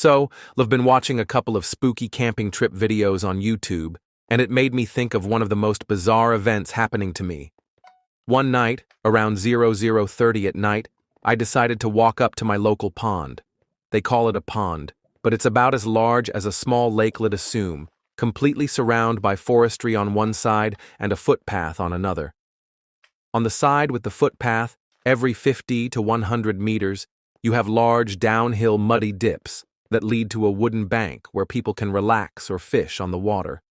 So, I've been watching a couple of spooky camping trip videos on YouTube, and it made me think of one of the most bizarre events happening to me. One night, around 00:30 at night, I decided to walk up to my local pond. They call it a pond, but it's about as large as a small lakelet assume, completely surrounded by forestry on one side and a footpath on another. On the side with the footpath, every 50 to 100 meters, you have large downhill muddy dips that lead to a wooden bank where people can relax or fish on the water.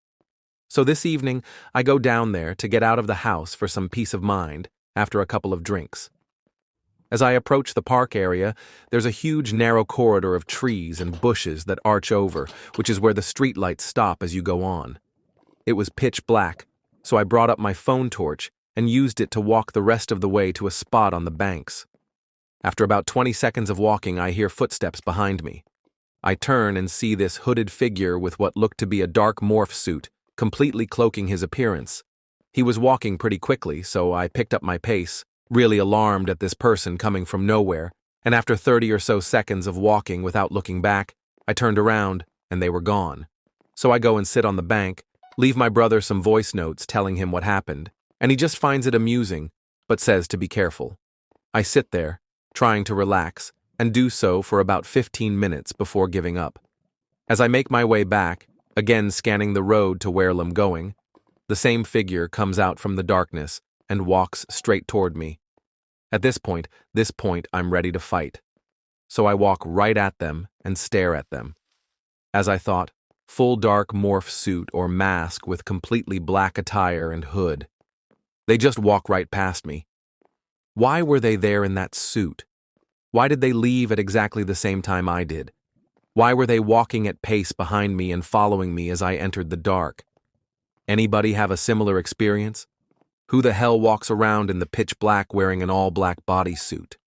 So this evening, I go down there to get out of the house for some peace of mind after a couple of drinks. As I approach the park area, there's a huge narrow corridor of trees and bushes that arch over, which is where the streetlights stop as you go on. It was pitch black, so I brought up my phone torch and used it to walk the rest of the way to a spot on the banks. After about 20 seconds of walking, I hear footsteps behind me. I turn and see this hooded figure with what looked to be a dark morph suit, completely cloaking his appearance. He was walking pretty quickly, so I picked up my pace, really alarmed at this person coming from nowhere, and after 30 or so seconds of walking without looking back, I turned around, and they were gone. So I go and sit on the bank, leave my brother some voice notes telling him what happened, and he just finds it amusing, but says to be careful. I sit there, trying to relax, and do so for about 15 minutes before giving up. As I make my way back, again scanning the road to where I'm going, the same figure comes out from the darkness and walks straight toward me. At this point, I'm ready to fight. So I walk right at them and stare at them. As I thought, full dark morph suit or mask with completely black attire and hood. They just walk right past me. Why were they there in that suit? Why did they leave at exactly the same time I did? Why were they walking at pace behind me and following me as I entered the dark? Anybody have a similar experience? Who the hell walks around in the pitch black wearing an all-black bodysuit?